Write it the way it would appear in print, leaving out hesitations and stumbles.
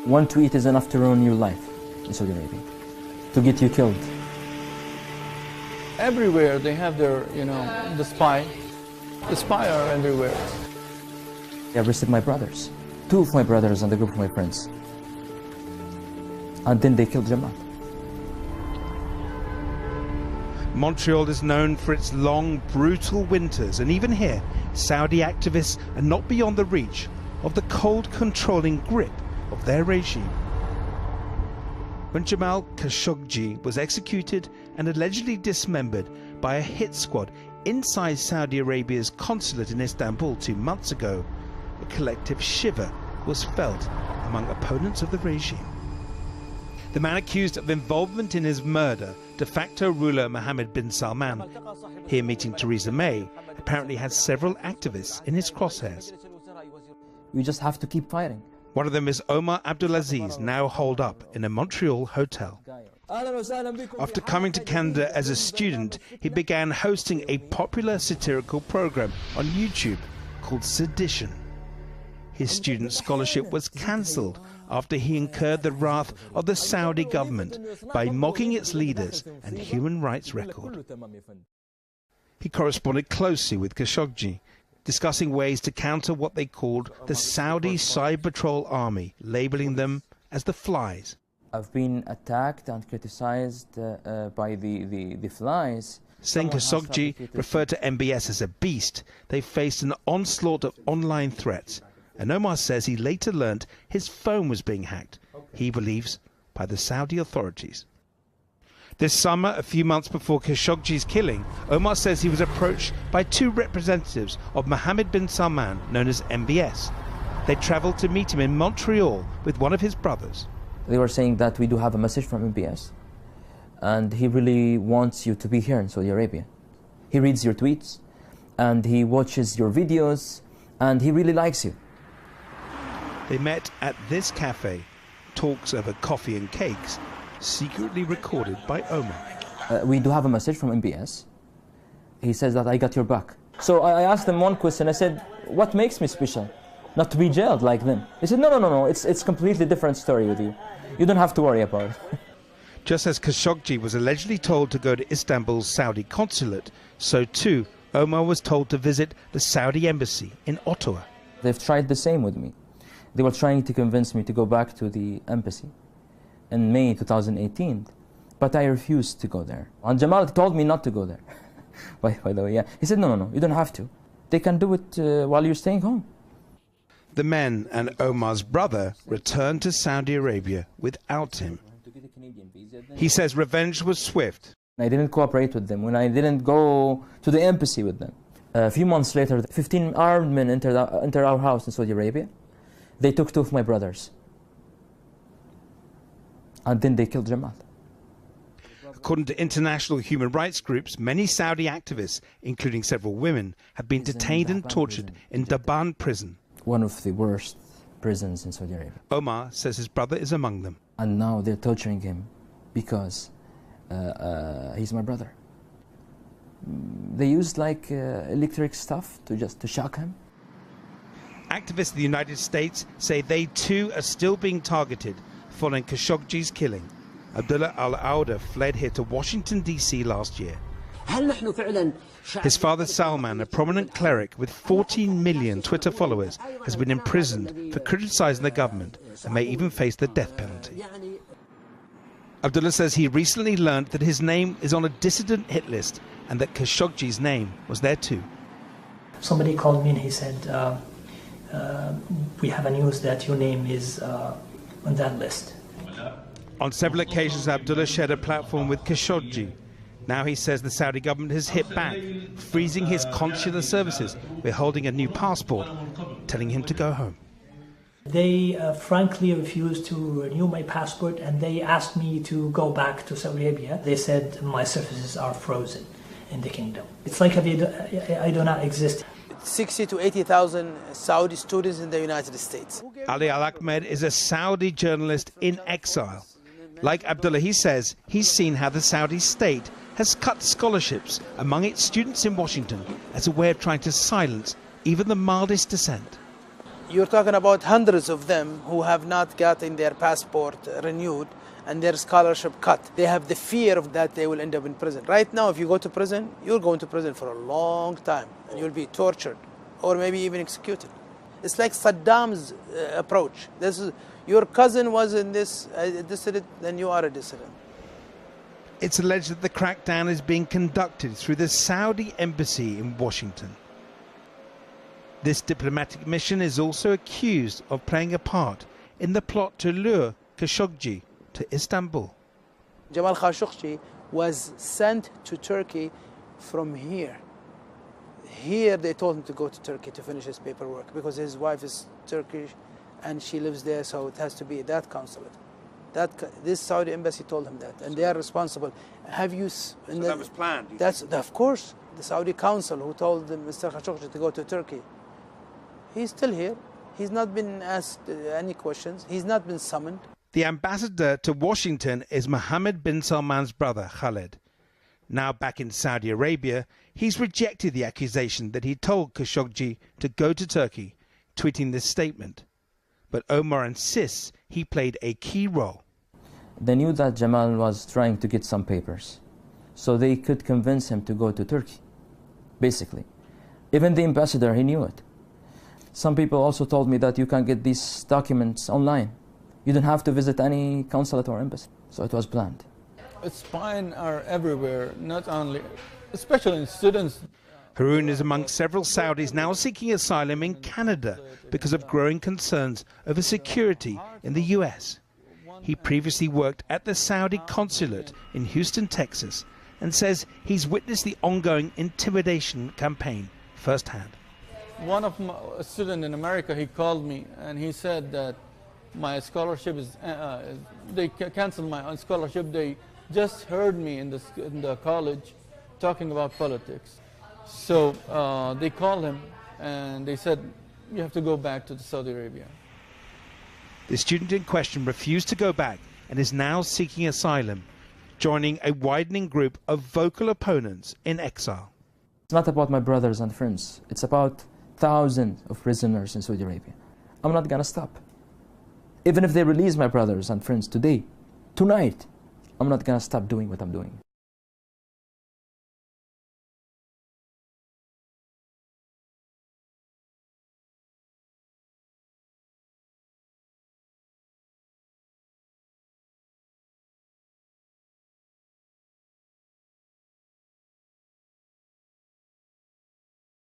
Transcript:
One tweet is enough to ruin your life in Saudi Arabia, to get you killed. Everywhere they have their, the spy. The spy are everywhere. They arrested my brothers, 2 of my brothers and a group of my friends. And then they killed Jamal. Montreal is known for its long, brutal winters, and even here, Saudi activists are not beyond the reach of the cold, controlling grip of their regime. When Jamal Khashoggi was executed and allegedly dismembered by a hit squad inside Saudi Arabia's consulate in Istanbul 2 months ago, a collective shiver was felt among opponents of the regime. The man accused of involvement in his murder, de facto ruler Mohammed bin Salman, here meeting Theresa May, apparently has several activists in his crosshairs. We just have to keep fighting. One of them is Omar Abdulaziz, now holed up in a Montreal hotel. After coming to Canada as a student, he began hosting a popular satirical program on YouTube called Sedition. His student scholarship was cancelled after he incurred the wrath of the Saudi government by mocking its leaders and human rights record. He corresponded closely with Khashoggi, discussing ways to counter what they called the Saudi Cyber Patrol Army, labeling them as the flies. I've been attacked and criticized by the flies. Saying Khashoggi referred to MBS as a beast, they faced an onslaught of online threats. And Omar says he later learned his phone was being hacked, he believes, by the Saudi authorities. This summer, a few months before Khashoggi's killing, Omar says he was approached by 2 representatives of Mohammed bin Salman, known as MBS. They travelled to meet him in Montreal with one of his brothers. They were saying that we do have a message from MBS, and he really wants you to be here in Saudi Arabia. He reads your tweets, and he watches your videos, and he really likes you. They met at this cafe, talks over coffee and cakes, secretly recorded by Omar. We do have a message from MBS. He says that I got your back. So I asked him one question. I said, what makes me special? Not to be jailed like them. He said, no, it's completely different story with you. You don't have to worry about it. Just as Khashoggi was allegedly told to go to Istanbul's Saudi consulate, so too Omar was told to visit the Saudi embassy in Ottawa. They've tried the same with me. They were trying to convince me to go back to the embassy in May 2018, but I refused to go there. And Jamal told me not to go there. by the way, yeah. He said, no, you don't have to. They can do it while you're staying home. The men and Omar's brother returned to Saudi Arabia without him. He says revenge was swift. I didn't cooperate with them when I didn't go to the embassy with them. A few months later, 15 armed men entered our house in Saudi Arabia. They took 2 of my brothers. And then they killed Jamal. According to international human rights groups, many Saudi activists, including several women, have been detained and tortured in Daban prison. One of the worst prisons in Saudi Arabia. Omar says his brother is among them. And now they're torturing him because he's my brother. They used like electric stuff to shock him. Activists in the United States say they too are still being targeted following Khashoggi's killing. Abdullah al-Auda fled here to Washington, D.C. last year. His father Salman, a prominent cleric with 14 million Twitter followers, has been imprisoned for criticizing the government and may even face the death penalty. Abdullah says he recently learned that his name is on a dissident hit list and that Khashoggi's name was there too. Somebody called me and he said, we have a news that your name is on that list. On several occasions, Abdullah shared a platform with Khashoggi. Now he says the Saudi government has hit back, freezing his consular services, withholding a new passport, telling him to go home. They frankly refused to renew my passport, and they asked me to go back to Saudi Arabia. They said my services are frozen in the kingdom. It's like I do not exist. 60 to 80,000 Saudi students in the United States. Ali Al-Ahmed is a Saudi journalist in exile. Like Abdullah, he says he's seen how the Saudi state has cut scholarships among its students in Washington as a way of trying to silence even the mildest dissent. You're talking about hundreds of them who have not gotten their passport renewed and their scholarship cut. They have the fear of that they will end up in prison. Right now, if you go to prison, you're going to prison for a long time and you'll be tortured or maybe even executed. It's like Saddam's approach. Your cousin was in this dissident, then you are a dissident. It's alleged that the crackdown is being conducted through the Saudi embassy in Washington. This diplomatic mission is also accused of playing a part in the plot to lure Khashoggi to Istanbul. Jamal Khashoggi was sent to Turkey from here. Here they told him to go to Turkey to finish his paperwork because his wife is Turkish and she lives there, so it has to be that consulate. This Saudi embassy told him that, and they are responsible. Have you? So that was planned. That's of course the Saudi council who told Mr. Khashoggi to go to Turkey. He's still here. He's not been asked any questions. He's not been summoned. The ambassador to Washington is Mohammed bin Salman's brother, Khaled. Now back in Saudi Arabia, he's rejected the accusation that he told Khashoggi to go to Turkey, tweeting this statement. But Omar insists he played a key role. They knew that Jamal was trying to get some papers, so they could convince him to go to Turkey, basically. Even the ambassador, he knew it. Some people also told me that you can get these documents online. You don't have to visit any consulate or embassy. So it was planned. Spying are everywhere, not only, especially in students. Haroon is among several Saudis now seeking asylum in Canada because of growing concerns over security in the US. He previously worked at the Saudi consulate in Houston, Texas, and says he's witnessed the ongoing intimidation campaign firsthand. One of a student in America, he called me and he said that my scholarship is, they canceled my scholarship. They just heard me in the college talking about politics. So they called him and they said, you have to go back to Saudi Arabia. The student in question refused to go back and is now seeking asylum, joining a widening group of vocal opponents in exile. It's not about my brothers and friends. It's about thousands of prisoners in Saudi Arabia. I'm not going to stop. Even if they release my brothers and friends today, tonight, I'm not going to stop doing what I'm doing.